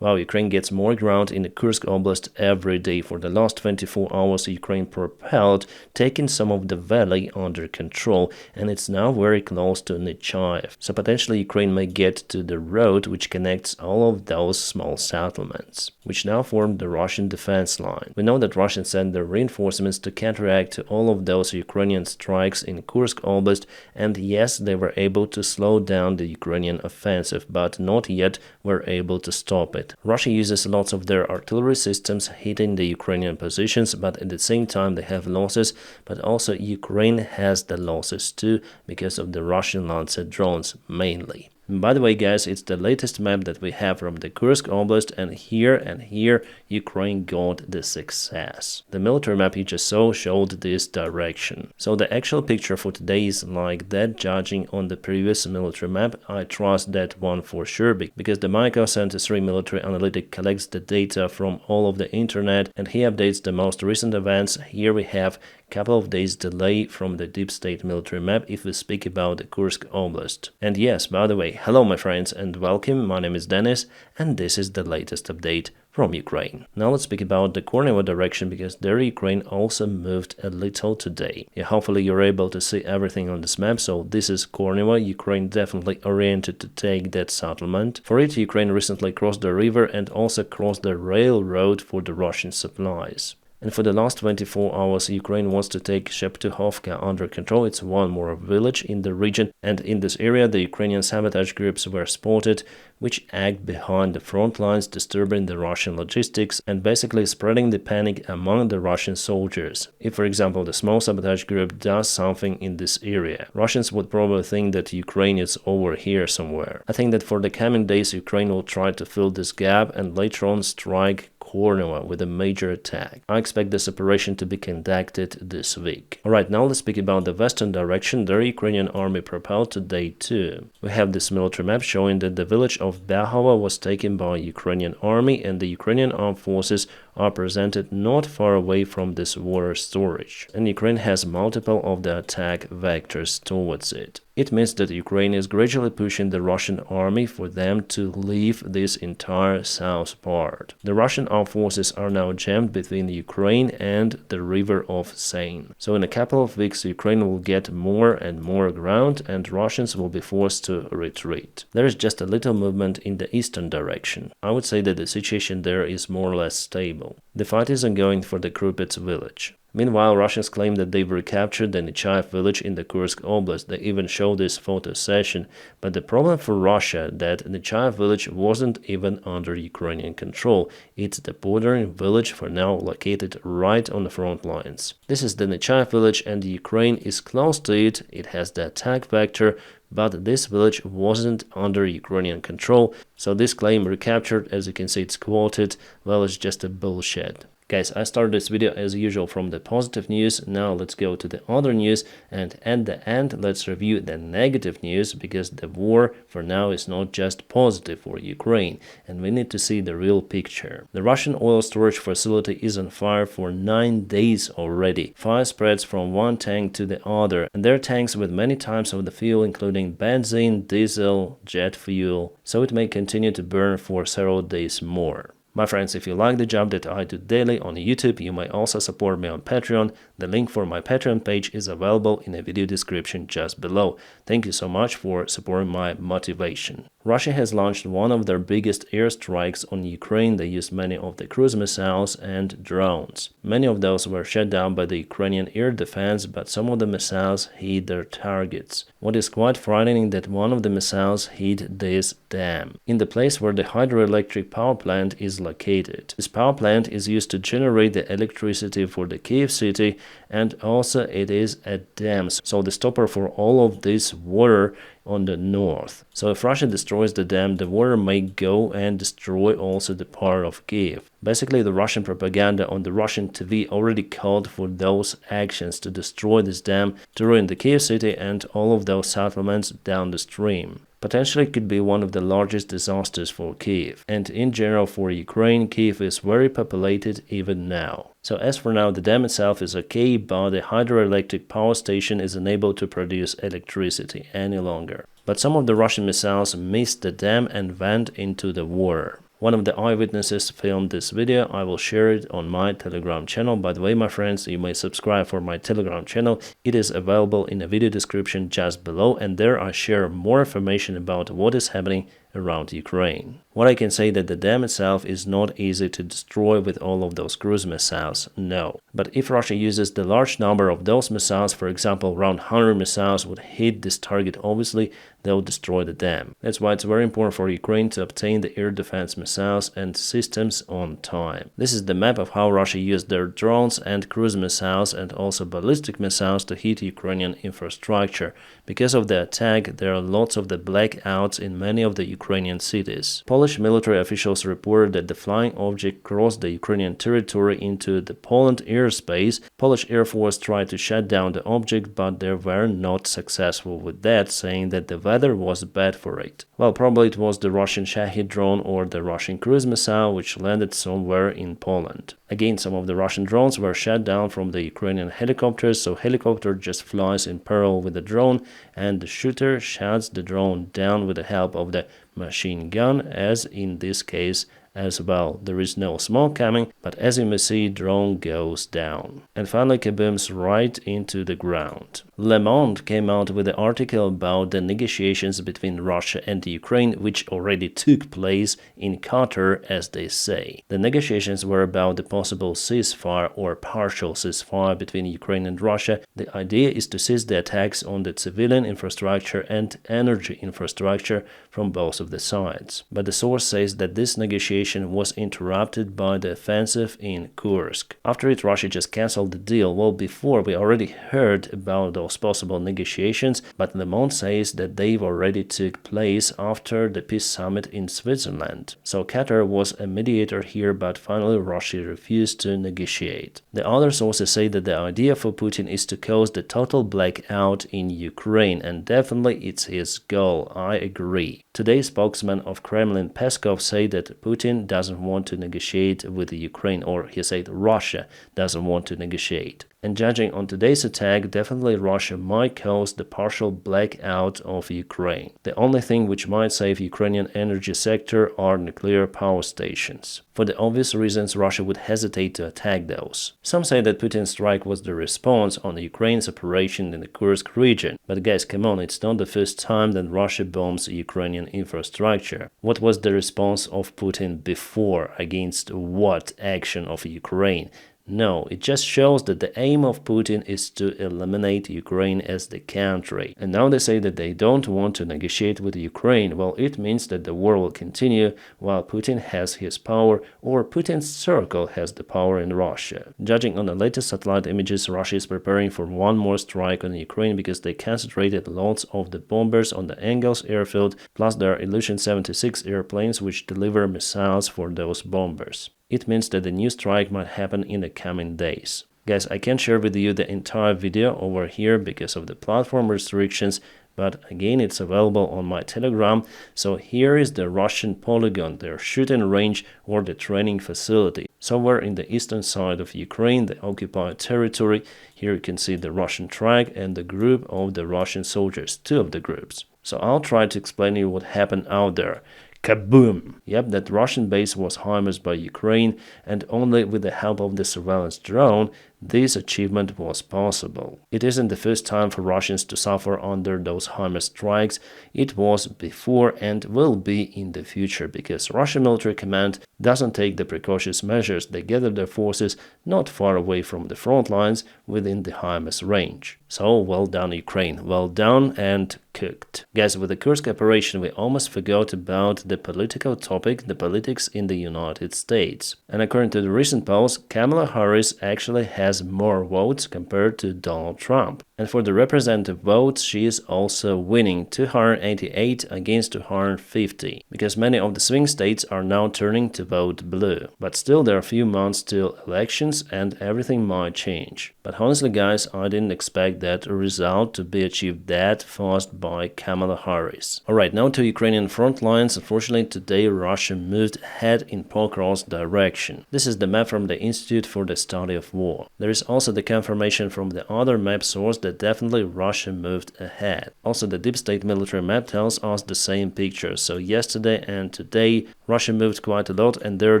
While Ukraine gets more ground in the Kursk Oblast every day. For the last 24 hours, Ukraine propelled, taking some of the valley under control, and it's now very close to Nechayev. So potentially Ukraine may get to the road which connects all of those small settlements, which now form the Russian defense line. We know that Russians sent their reinforcements to counteract all of those Ukrainian strikes in Kursk Oblast, and yes, they were able to slow down the Ukrainian offensive, but not yet were able to stop it. Russia uses lots of their artillery systems hitting the Ukrainian positions, but at the same time they have losses, but also Ukraine has the losses too because of the Russian Lancer drones mainly. By the way, guys, it's the latest map that we have from the Kursk Oblast, and here Ukraine got the success. The military map you just saw showed this direction. So the actual picture for today is like that, judging on the previous military map. I trust that one for sure, because the Micro Center 3 military analytic collects the data from all of the internet, and he updates the most recent events. Here we have couple of days delay from the deep state military map if we speak about the Kursk Oblast. And yes, by the way, hello my friends and welcome, my name is Dennis and this is the latest update from Ukraine. Now let's speak about the Korenevo direction, because there Ukraine also moved a little today. Yeah, hopefully you're able to see everything on this map. So this is Korenevo. Ukraine definitely oriented to take that settlement. For it, Ukraine recently crossed the river and also crossed the railroad for the Russian supplies. And for the last 24 hours, Ukraine wants to take Sheptuhovka under control. It's one more village in the region, and in this area the Ukrainian sabotage groups were spotted, which act behind the front lines, disturbing the Russian logistics and basically spreading the panic among the Russian soldiers. If, for example, the small sabotage group does something in this area, Russians would probably think that Ukraine is over here somewhere. I think that for the coming days, Ukraine will try to fill this gap and later on strike Korenevo with a major attack. I expect this operation to be conducted this week. Alright, now let's speak about the western direction. The Ukrainian army propelled today too. We have this military map showing that the village of Davydov was taken by Ukrainian army, and the Ukrainian armed forces are presented not far away from this water storage. And Ukraine has multiple of the attack vectors towards it. It means that Ukraine is gradually pushing the Russian army for them to leave this entire south part. The Russian armed forces are now jammed between Ukraine and the river of Seine. So in a couple of weeks, Ukraine will get more and more ground and Russians will be forced to retreat. There is just a little movement in the eastern direction. I would say that the situation there is more or less stable. The fight is ongoing for the Krupets village. Meanwhile, Russians claim that they've recaptured the Nechayev village in the Kursk Oblast. They even show this photo session. But the problem for Russia that Nechayev village wasn't even under Ukrainian control. It's the bordering village for now located right on the front lines. This is the Nechayev village and Ukraine is close to it. It has the attack vector, but this village wasn't under Ukrainian control. So this claim recaptured, as you can see it's quoted, well, it's just a bullshit. Guys, I started this video as usual from the positive news. Now let's go to the other news, and at the end let's review the negative news, because the war for now is not just positive for Ukraine and we need to see the real picture. The Russian oil storage facility is on fire for 9 days already. Fire spreads from one tank to the other, and there are tanks with many types of the fuel including benzene, diesel, jet fuel, so it may continue to burn for several days more. My friends, if you like the job that I do daily on YouTube, you may also support me on Patreon. The link for my Patreon page is available in the video description just below. Thank you so much for supporting my motivation. Russia has launched one of their biggest airstrikes on Ukraine. They used many of the cruise missiles and drones. Many of those were shot down by the Ukrainian air defense, but some of the missiles hit their targets. What is quite frightening that one of the missiles hit this dam, in the place where the hydroelectric power plant is located. This power plant is used to generate the electricity for the Kiev city, and also it is a dam, so the stopper for all of this water on the north. So if Russia destroys the dam, the water may go and destroy also the part of Kiev. Basically, the Russian propaganda on the Russian TV already called for those actions to destroy this dam, to ruin the Kiev city and all of those settlements down the stream. Potentially could be one of the largest disasters for Kiev, and in general for Ukraine. Kiev is very populated even now. So as for now, the dam itself is okay, but the hydroelectric power station is unable to produce electricity any longer. But some of the Russian missiles missed the dam and went into the water. One of the eyewitnesses filmed this video. I will share it on my Telegram channel. By the way, my friends, you may subscribe for my Telegram channel. It is available in the video description just below, and there I share more information about what is happening around Ukraine. What I can say that the dam itself is not easy to destroy with all of those cruise missiles, no. But if Russia uses the large number of those missiles, for example, around 100 missiles would hit this target, obviously they'll destroy the dam. That's why it's very important for Ukraine to obtain the air defense missiles and systems on time. This is the map of how Russia used their drones and cruise missiles and also ballistic missiles to hit Ukrainian infrastructure. Because of the attack, there are lots of the blackouts in many of the Ukrainian cities. Polish military officials reported that the flying object crossed the Ukrainian territory into the Poland airspace. Polish Air Force tried to shut down the object, but they were not successful with that, saying that the weather was bad for it. Well, probably it was the Russian Shahed drone or the Russian cruise missile which landed somewhere in Poland. Again, some of the Russian drones were shot down from the Ukrainian helicopters, so helicopter just flies in parallel with the drone and the shooter shoots the drone down with the help of the machine gun, as in this case as well. There is no smoke coming, but as you may see, drone goes down. And finally kabooms right into the ground. Le Monde came out with an article about the negotiations between Russia and Ukraine, which already took place in Qatar, as they say. The negotiations were about the possible ceasefire or partial ceasefire between Ukraine and Russia. The idea is to cease the attacks on the civilian infrastructure and energy infrastructure from both of the sides. But the source says that this negotiation was interrupted by the offensive in Kursk. After it, Russia just cancelled the deal. Well, before we already heard about those possible negotiations, but Le Monde says that they've already took place after the peace summit in Switzerland. So Qatar was a mediator here, but finally Russia refused to negotiate. The other sources say that the idea for Putin is to cause the total blackout in Ukraine, and definitely it's his goal. I agree. Today's spokesman of Kremlin, Peskov, said that Putin doesn't want to negotiate with Ukraine, or he said Russia doesn't want to negotiate. And judging on today's attack, definitely Russia might cause the partial blackout of Ukraine. The only thing which might save Ukrainian energy sector are nuclear power stations. For the obvious reasons, Russia would hesitate to attack those. Some say that Putin's strike was the response on Ukraine's operation in the Kursk region. But guys, come on, it's not the first time that Russia bombs Ukrainian infrastructure. What was the response of Putin before? Against what action of Ukraine? No, it just shows that the aim of Putin is to eliminate Ukraine as the country. And now they say that they don't want to negotiate with Ukraine. Well, it means that the war will continue while Putin has his power, or Putin's circle has the power in Russia. Judging on the latest satellite images, Russia is preparing for one more strike on Ukraine because they concentrated lots of the bombers on the Engels airfield, plus there are Ilyushin-76 airplanes which deliver missiles for those bombers. It means that the new strike might happen in the coming days. Guys, I can't share with you the entire video over here because of the platform restrictions, but again, it's available on my Telegram. So here is the Russian polygon, their shooting range or the training facility. Somewhere in the eastern side of Ukraine, the occupied territory. Here you can see the Russian track and the group of the Russian soldiers, two of the groups. So I'll try to explain you what happened out there. Kaboom! Yep, that Russian base was harmed by Ukraine, and only with the help of the surveillance drone, this achievement was possible. It isn't the first time for Russians to suffer under those HIMARS strikes. It was before and will be in the future, because Russian military command doesn't take the precautionary measures. They gather their forces not far away from the front lines within the HIMARS range. So, well done Ukraine, well done and cooked. Guys, with the Kursk operation, we almost forgot about the political topic, the politics in the United States. And according to the recent polls, Kamala Harris actually has more votes compared to Donald Trump. And for the representative votes, she is also winning 288 against 250, because many of the swing states are now turning to vote blue. But still, there are a few months till elections and everything might change. But honestly guys, I didn't expect that result to be achieved that fast by Kamala Harris. Alright, now to Ukrainian front lines. Unfortunately, today Russia moved ahead in Pokrovsk direction. This is the map from the Institute for the Study of War. There is also the confirmation from the other map source that definitely Russia moved ahead. Also, the deep state military map tells us the same picture. So yesterday and today, Russia moved quite a lot, and there are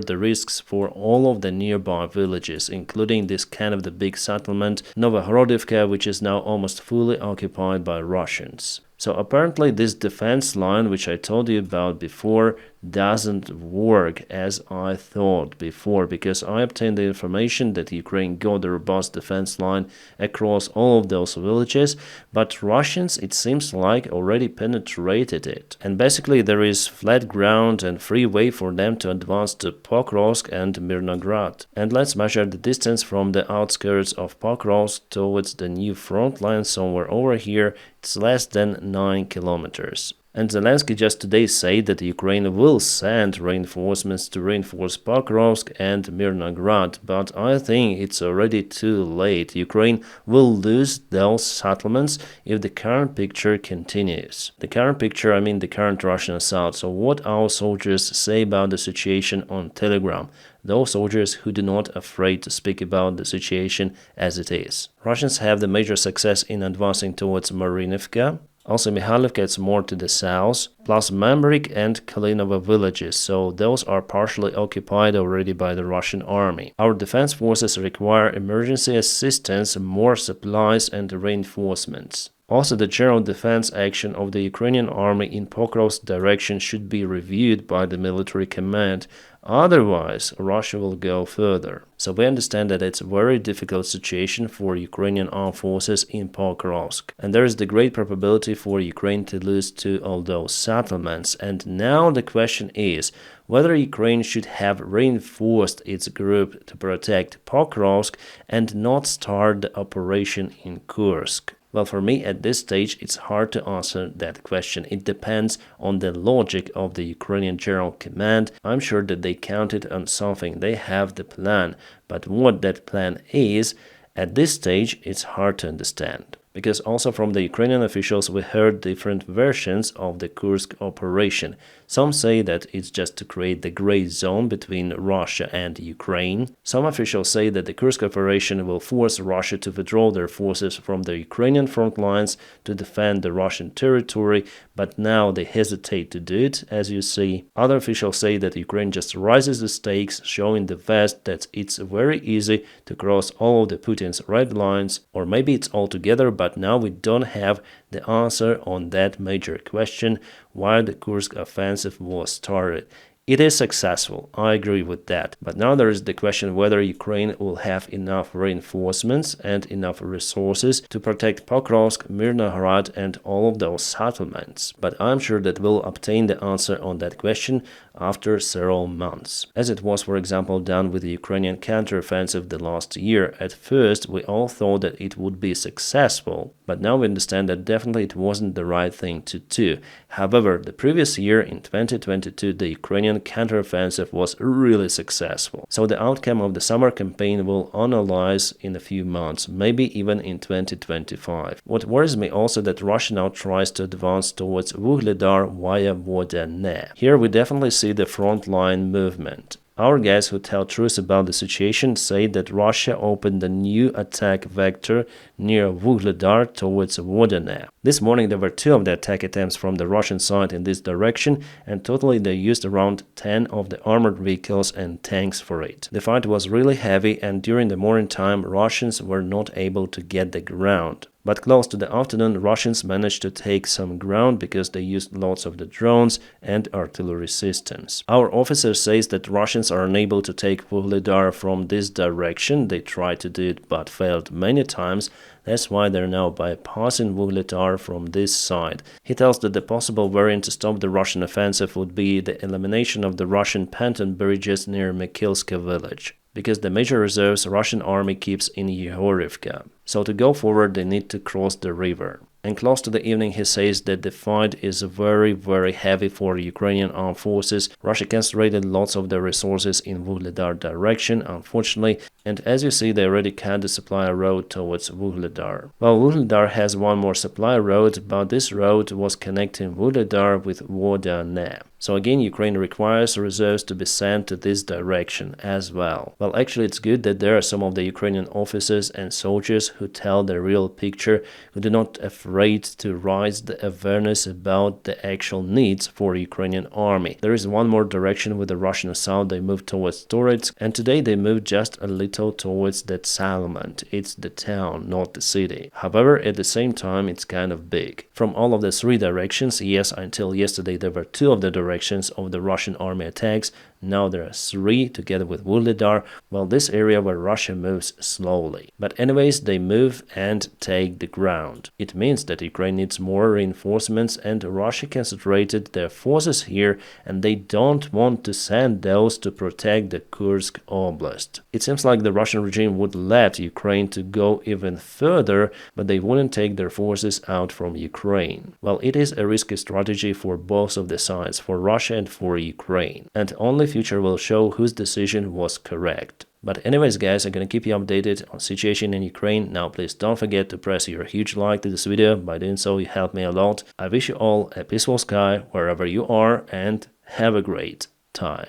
the risks for all of the nearby villages, including this kind of the big settlement, Vuhledar, which is now almost fully occupied by Russians. So apparently this defense line, which I told you about before, doesn't work as I thought before, because I obtained the information that Ukraine got a robust defense line across all of those villages, but Russians, it seems like, already penetrated it. And basically there is flat ground and free way for them to advance to Pokrovsk and Mirnograd. And let's measure the distance from the outskirts of Pokrovsk towards the new front line somewhere over here. It's less than 9 kilometers. And Zelensky just today said that Ukraine will send reinforcements to reinforce Pokrovsk and Mirnograd, but I think it's already too late. Ukraine will lose those settlements if the current picture continues. The current picture, I mean the current Russian assault. So what our soldiers say about the situation on Telegram. Those soldiers who do not afraid to speak about the situation as it is. Russians have the major success in advancing towards Mariinivka. Also, Mikhailivka is more to the south, plus Membrik and Korenevo villages, so those are partially occupied already by the Russian army. Our defense forces require emergency assistance, more supplies and reinforcements. Also, the general defense action of the Ukrainian army in Pokrovsk direction should be reviewed by the military command. Otherwise, Russia will go further. So we understand that it's a very difficult situation for Ukrainian armed forces in Pokrovsk. And there is the great probability for Ukraine to lose to all those settlements. And now the question is whether Ukraine should have reinforced its group to protect Pokrovsk and not start the operation in Kursk. Well, for me, at this stage, it's hard to answer that question. It depends on the logic of the Ukrainian General Command. I'm sure that they counted on something. They have the plan. But what that plan is, at this stage, it's hard to understand. Because also from the Ukrainian officials we heard different versions of the Kursk operation. Some say that it's just to create the gray zone between Russia and Ukraine. Some officials say that the Kursk operation will force Russia to withdraw their forces from the Ukrainian front lines to defend the Russian territory, but now they hesitate to do it, as you see. Other officials say that Ukraine just rises the stakes, showing the West that it's very easy to cross all of the Putin's red lines, or maybe it's all together, but now we don't have the answer on that major question, why the Kursk offensive was started. It is successful, I agree with that, but now there is the question whether Ukraine will have enough reinforcements and enough resources to protect Pokrovsk, Mirnograd and all of those settlements. But I'm sure that we'll obtain the answer on that question after several months, as it was, for example, done with the Ukrainian counteroffensive the last year. At first, we all thought that it would be successful, but now we understand that definitely it wasn't the right thing to do. However, the previous year, in 2022, the Ukrainian counteroffensive was really successful. So the outcome of the summer campaign will analyze in a few months, maybe even in 2025. What worries me also that Russia now tries to advance towards Vuhledar via Vodyane. Here we definitely see the frontline movement. Our guys who tell truth about the situation say that Russia opened a new attack vector near Vuhledar towards Vodyane. This morning there were 2 of the attack attempts from the Russian side in this direction, and totally they used around 10 of the armored vehicles and tanks for it. The fight was really heavy, and during the morning time Russians were not able to get the ground. But close to the afternoon, Russians managed to take some ground because they used lots of the drones and artillery systems. Our officer says that Russians are unable to take Vuhledar from this direction. They tried to do it but failed many times. That's why they're now bypassing Vuhledar from this side. He tells that the possible variant to stop the Russian offensive would be the elimination of the Russian pontoon bridges near Mikhailivka village, because the major reserves Russian army keeps in Yehorivka. So to go forward they need to cross the river. And close to the evening, he says that the fight is very, very heavy for Ukrainian armed forces. Russia concentrated lots of their resources in Vuhledar direction, unfortunately, and as you see, they already cut the supply road towards Vuhledar. Well, Vuhledar has one more supply road, but this road was connecting Vuhledar with Vodyane. So again, Ukraine requires reserves to be sent to this direction as well. Well, actually, it's good that there are some of the Ukrainian officers and soldiers who tell the real picture, who do not afraid to raise the awareness about the actual needs for Ukrainian army. There is one more direction with the Russian south. They moved towards Toretsk, and today they moved just a little towards that settlement. It's the town, not the city. However, at the same time, it's kind of big. From all of the three directions, yes, until yesterday there were two of the directions of the Russian army attacks. Now there are three together with Vuhledar. Well, this area where Russia moves slowly. But anyways, they move and take the ground. It means that Ukraine needs more reinforcements, and Russia concentrated their forces here, and they don't want to send those to protect the Kursk Oblast. It seems like the Russian regime would let Ukraine to go even further, but they wouldn't take their forces out from Ukraine. Well, it is a risky strategy for both of the sides, for Russia and for Ukraine. And only future will show whose decision was correct. But anyways, guys, I'm gonna keep you updated on situation in Ukraine. Now please don't forget to press your huge like to this video. By doing so, you help me a lot. I wish you all a peaceful sky wherever you are, and have a great time.